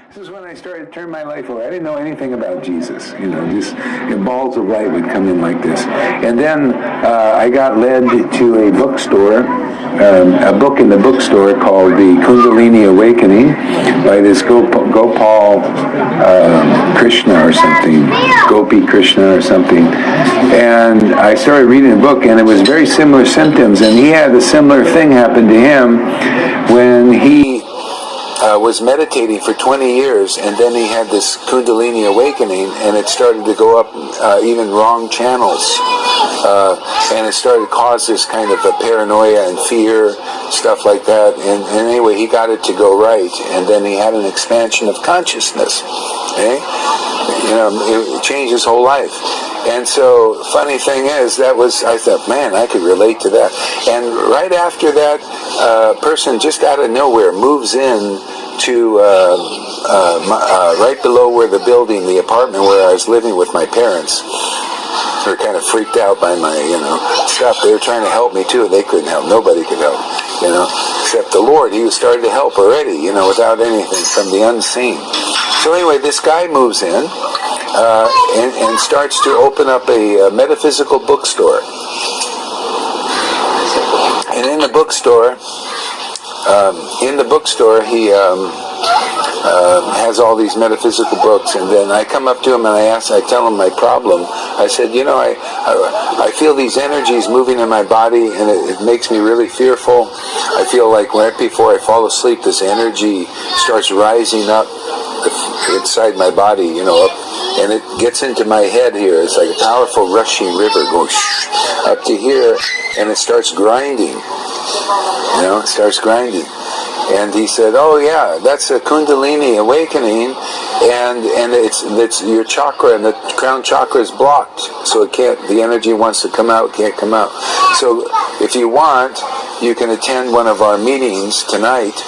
This is when I started to turn my life over. I didn't know anything about Jesus. Just balls of light would come in like this. And then I got led to a bookstore, a book in the bookstore called The Kundalini Awakening by this Gopal Krishna or something, Gopi Krishna or something. And I started reading the book, and it was very similar symptoms. And he had a similar thing happen to him when he was meditating for 20 years, and then he had this Kundalini awakening, and it started to go up even wrong channels, and it started to cause this kind of a paranoia and fear, stuff like that, and anyway, he got it to go right, and then he had an expansion of consciousness, it changed his whole life. And so, funny thing is, I thought, man, I could relate to that. And right after that, person just out of nowhere moves in to right below where the apartment where I was living with my parents. They were kind of freaked out by my, stuff. They were trying to help me too. They couldn't help. Nobody could help, except the Lord. He was starting to help already, without anything from the unseen. So anyway, this guy moves in. And starts to open up a metaphysical bookstore. And in the bookstore, he has all these metaphysical books. And then I come up to him and I tell him my problem. I said, I feel these energies moving in my body, and it makes me really fearful. I feel like right before I fall asleep, this energy starts rising up inside my body, and it gets into my head here. It's like a powerful rushing river going up to here, and it starts grinding. It starts grinding. And he said, "Oh yeah, that's a Kundalini awakening, and it's your chakra, and the crown chakra is blocked, so it can't. The energy wants to come out, can't come out. So if you want, you can attend one of our meetings tonight."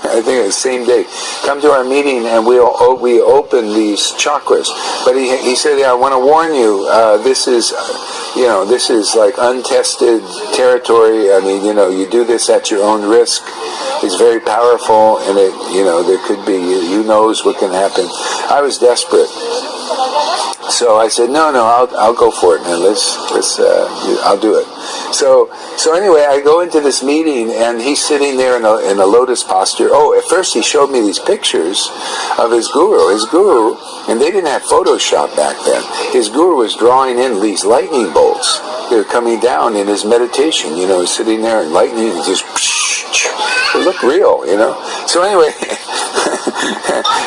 I think it's the same day. Come to our meeting, and we open these chakras. But he said, "Yeah, I want to warn you. This is like untested territory. I mean, you do this at your own risk. It's very powerful, and there could be, who knows what can happen." I was desperate, so I said, "No, I'll go for it, man. I'll do it." So anyway, I go into this meeting, and he's sitting there in a lotus posture. Oh, at first he showed me these pictures of his guru. And they didn't have Photoshop back then. His guru was drawing in these lightning bolts. They were coming down in his meditation. He's sitting there, and lightning just, it looked real, So anyway,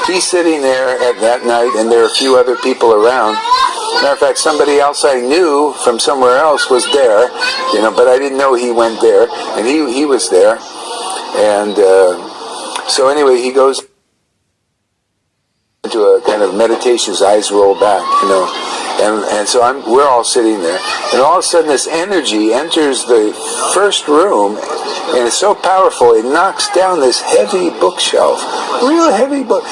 he's sitting there at that night, and there are a few other people around. Matter of fact, somebody else I knew from somewhere else was there, but I didn't know he went there, and he was there. And so anyway, he goes into a kind of meditation, his eyes roll back, and so we're all sitting there, and all of a sudden this energy enters the first room, and it's so powerful, it knocks down this heavy bookshelf, real heavy book.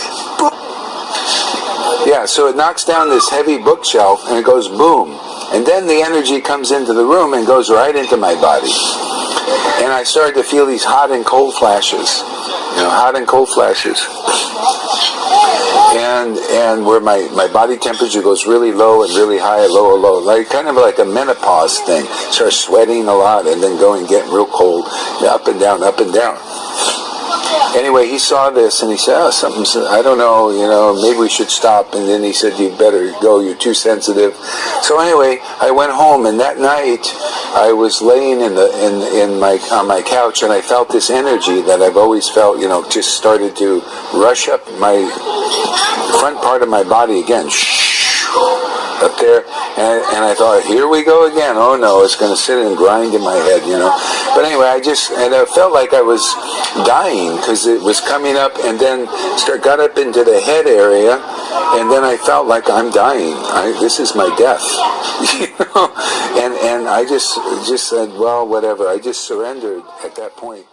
Yeah, so it knocks down this heavy bookshelf, and it goes boom, and then the energy comes into the room and goes right into my body, and I started to feel these hot and cold flashes, and where my body temperature goes really low and really high, low, like kind of like a menopause thing. Start sweating a lot, and then getting real cold, up and down. Anyway, he saw this, and he said, "Oh, something's, I don't know, maybe we should stop." And then he said, "You better go, you're too sensitive." So anyway, I went home, and that night I was laying on my couch, and I felt this energy that I've always felt, just started to rush up my front part of my body again, up there, and I thought, here we go again. Oh no, it's going to sit and grind in my head, But anyway, I felt like I was dying, because it was coming up, and then got up into the head area, and then I felt like I'm dying. This is my death, and I just said, well, whatever. I just surrendered at that point.